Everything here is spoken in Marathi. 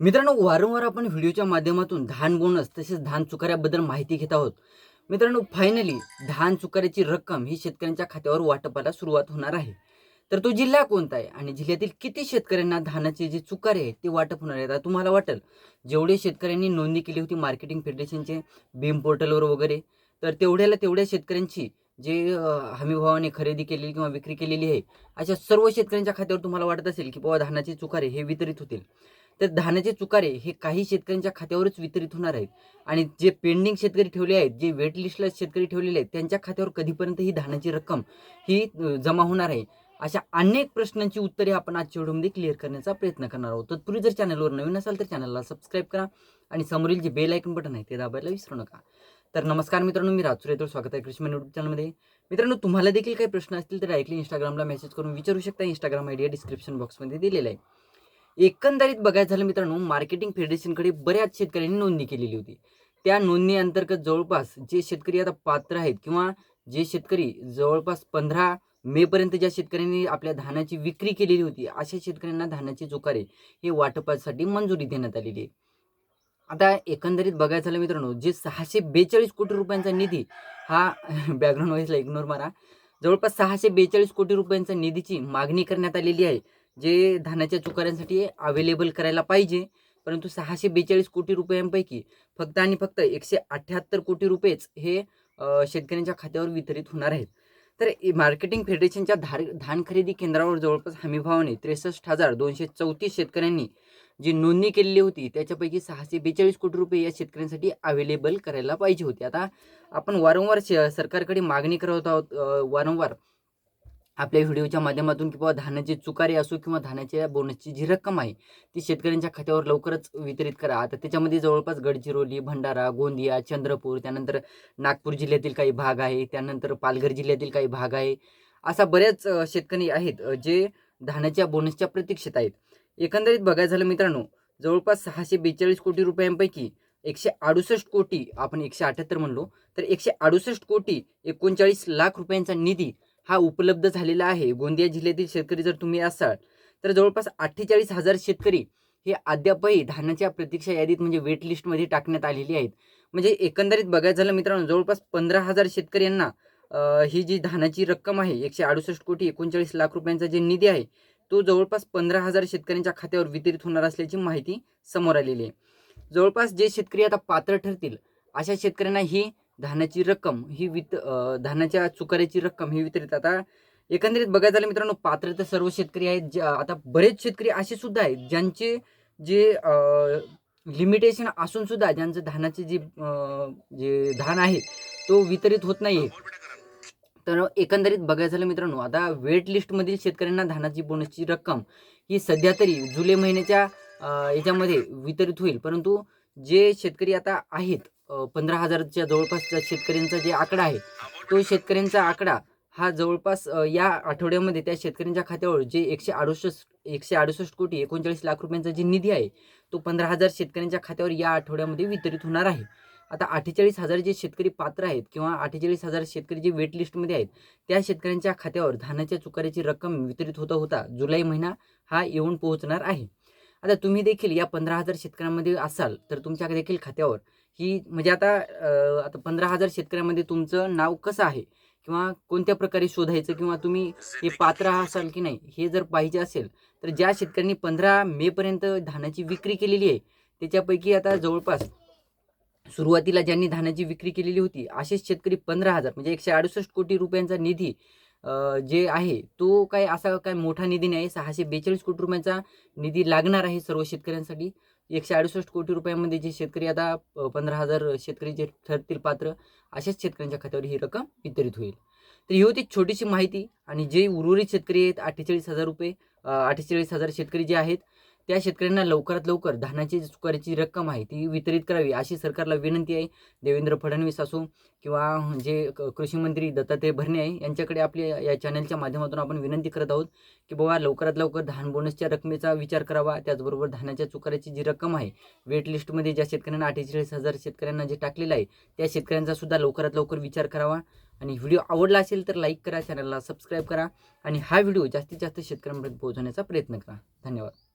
मित्रांनो, वारंवार आपण व्हिडिओच्या माध्यमातून धान बोनस तसेच धान चुकाऱ्याबद्दल माहिती घेत आहोत. मित्रांनो, फायनली धान चुकाऱ्याची रक्कम ही शेतकऱ्यांच्या खात्यावर वाटपाला सुरुवात होणार आहे. तर तो जिल्हा कोणता आहे आणि जिल्ह्यातील किती शेतकऱ्यांना धानाचे जे चुकारे आहे ते वाटप होणार आहे? आता तुम्हाला वाटेल, जेवढे शेतकऱ्यांनी नोंदणी केली होती मार्केटिंग फेडरेशनचे बीम पोर्टलवर वगैरे, तर तेवढ्याला तेवढ्या शेतकऱ्यांची जे हमीभावाने खरेदी केलेली किंवा विक्री केलेली आहे, अशा सर्व शेतकऱ्यांच्या खात्यावर तुम्हाला वाटत असेल की बाबा धानाचे चुकारे हे वितरित होतील. तर धानाचे चुकारे हे काही शेतकऱ्यांच्या खात्यावरच वितरित होणार आहेत आणि जे पेंडिंग शेतकरी ठेवले आहेत, जे वेट लिस्टला शेतकरी ठेवलेले आहेत, त्यांच्या खात्यावर कधीपर्यंत ही धानाची रक्कम ही जमा होणार आहे? अशा अनेक प्रश्नांची उत्तरे आपण आजच्या व्हिडिओमध्ये क्लिअर करण्याचा प्रयत्न करणार आहोत. तत्पूर्वी जर चॅनलवर नवीन असाल तर चॅनलला सबस्क्राईब करा आणि समोरील जे बेल आयकॉन बटन आहे ते दाबायला विसरू नका. तर नमस्कार मित्रांनो, मी राजसूर येतो, स्वागत आहे कृषी युट्यूब चॅनलमध्ये. मित्रांनो, तुम्हाला देखील काही प्रश्न असतील तर डायरेक्टली इंस्टाग्रामला मेसेज करून विचारू शकता. इंस्टाग्राम आयडी डिस्क्रिप्शन बॉक्समध्ये दिलेला आहे. एकंदरीत बघायचं झालं मित्रांनो, मार्केटिंग फेडरेशनकडे बऱ्याच शेतकऱ्यांनी नोंदणी केलेली होती. त्या नोंदणी अंतर्गत जवळपास जे शेतकरी आता पात्र आहेत किंवा जे शेतकरी जवळपास 15 मे पर्यंत ज्या शेतकऱ्यांनी आपल्या धानाची विक्री केलेली होती, अशा शेतकऱ्यांना धानाचे चुकारे हे वाटपासाठी मंजुरी देण्यात आलेली आहे. आता एकंदरीत बघायचं झालं मित्रांनो, जे 642 कोटी रुपयांचा निधी हा बॅकग्राऊंड व्हॉईसला इग्नोर मारा. जवळपास 642 कोटी रुपयांचा निधीची मागणी करण्यात आलेली आहे, जे धानाच्या चुकाऱ्यांसाठी अवेलेबल करायला पाहिजे. परंतु 642 कोटी रुपयांपैकी फक्त आणि फक्त 178 कोटी रुपयेच हे शेतकऱ्यांच्या खात्यावर वितरित होणार आहेत. तर मार्केटिंग फेडरेशनच्या धान खरेदी केंद्रावर जवळपास हमीभावाने 63,234 शेतकऱ्यांनी जी नोंदणी केलेली होती, त्याच्यापैकी 642 कोटी रुपये या शेतकऱ्यांसाठी अवेलेबल करायला पाहिजे होते. आता आपण वारंवार सरकारकडे मागणी करत आहोत, वारंवार आपल्या व्हिडिओच्या माध्यमातून की बाबा धानाचे चुकारे असो किंवा धानाच्या बोनसची जी रक्कम आहे ती शेतकऱ्यांच्या खात्यावर लवकरच वितरित करा. आता त्याच्यामध्ये जवळपास गडचिरोली, भंडारा, गोंदिया, चंद्रपूर, त्यानंतर नागपूर जिल्ह्यातील काही भाग आहे, त्यानंतर पालघर जिल्ह्यातील काही भाग आहे. असा बऱ्याच शेतकरी आहेत जे धानाच्या बोनसच्या प्रतीक्षेत आहेत. एकंदरीत बघायचं झालं मित्रांनो, जवळपास 642 कोटी रुपयांपैकी 168 कोटी, आपण 178 म्हणलो तर 168 कोटी 39 लाख रुपयांचा निधी हा उपलब्ध झालेला आहे. गोंदिया जिल्ह्यातील शेतकरी जर तुम्ही असाल तर जवळपास 48,000 शेतकरी हे अद्यापही धानाच्या प्रतीक्षा यादीत म्हणजे वेट लिस्टमध्ये टाकण्यात आलेली आहेत. म्हणजे एकंदरीत बघायचं झालं मित्रांनो, जवळपास 15,000 शेतकऱ्यांना ही जी धानाची रक्कम आहे 168 कोटी 39 लाख रुपयांचा जे निधी आहे तो जवळपास 15,000 शेतकऱ्यांच्या खात्यावर वितरित होणार असल्याची माहिती समोर आलेली आहे. जवळपास जे शेतकरी आता पात्र ठरतील अशा शेतकऱ्यांना ही धानाची रक्कम ही धानाच्या चुकाऱ्याची रक्कम ही वितरित. आता एकंदरीत बघायचं झालं मित्रांनो, पात्र तर सर्व शेतकरी आहेत. आता बरेच शेतकरी असे सुद्धा आहेत ज्यांचे जे लिमिटेशन असून सुद्धा ज्यांचं धानाचे जे धान आहे तो वितरित होत नाहीये. तर एकंदरीत बघायचं झालं मित्रांनो, आता वेट लिस्टमधील शेतकऱ्यांना धानाची बोनसची रक्कम ही सध्या तरी जुलै महिन्याच्या याच्यामध्ये वितरित होईल. परंतु जे शेतकरी आता आहेत 15,000च्या जवळपासच्या शेतकऱ्यांचा जे आकडा आहे, तो शेतकऱ्यांचा आकडा हा जवळपास या आठवड्यामध्ये त्या शेतकऱ्यांच्या खात्यावर जे 168 कोटी 39 लाख रुपयांचा जे निधी आहे, तो 15,000 शेतकऱ्यांच्या खात्यावर या आठवड्यामध्ये वितरित होणार आहे. आता 48,000 जे शेतकरी पात्र आहेत किंवा 48,000 शेतकरी जे वेट लिस्टमध्ये आहेत, त्या शेतकऱ्यांच्या खात्यावर धानाच्या चुकाऱ्याची रक्कम वितरित होता होता जुलै महिना हा येऊन पोहोचणार आहे. आता तुम्ही देखील या 15,000 शेतकऱ्यांमध्ये असाल तर तुमच्या देखील खात्यावर ही म्हणजे आता 15,000 शेतकऱ्यांमध्ये तुमचं नाव कसं आहे किंवा कोणत्या प्रकारे शोधायचं किंवा तुम्ही हे पात्र असाल की नाही हे जर पाहिजे असेल तर ज्या शेतकऱ्यांनी 15 मे पर्यंत धानाची विक्री केलेली आहे त्याच्यापैकी आता जवळपास सुरुवातीला ज्यांनी धानाची विक्री केलेली होती असेच शेतकरी 15,000 म्हणजे 168 कोटी रुपयांचा निधी जे आहे तो काय असा काय मोठा निधी नाही. 642 कोटी रुपयांचा निधी लागणार आहे सर्व शेतकऱ्यांसाठी. 168 कोटी रुपयांमध्ये जे शेतकरी आता 15,000 शेतकरी जे ठरतील पात्र अशाच शेतकऱ्यांच्या खात्यावर ही रक्कम वितरित होईल. तर ही होती छोटीशी माहिती. आणि जे उर्वरित शेतकरी आहेत 48,000 शेतकरी जे आहेत त्या शेतकऱ्यांना लवकरात लवकर धानाची चुकाऱ्याची रक्कम आहे ती वितरित करावी अशी सरकारला विनंती आहे. देवेंद्र फडणवीस असो किंवा जे कृषी मंत्री दत्तात्रय भरणे आहे यांच्याकडे आपल्या या चॅनलच्या माध्यमातून आपण विनंती करत आहोत की बाबा लवकरात लवकर धान बोनसच्या रकमेचा विचार करावा. त्याचबरोबर धानाच्या चुकाऱ्याची जी रक्कम आहे वेट लिस्टमध्ये ज्या शेतकऱ्यांना 48,000 शेतकऱ्यांना जे टाकलेलं आहे त्या शेतकऱ्यांचा सुद्धा लवकरात लवकर विचार करावा. आणि व्हिडिओ आवडला असेल तर लाईक करा, चॅनलला सबस्क्राईब करा आणि हा व्हिडिओ जास्तीत जास्त शेतकऱ्यांपर्यंत पोहोचवण्याचा प्रयत्न करा. धन्यवाद.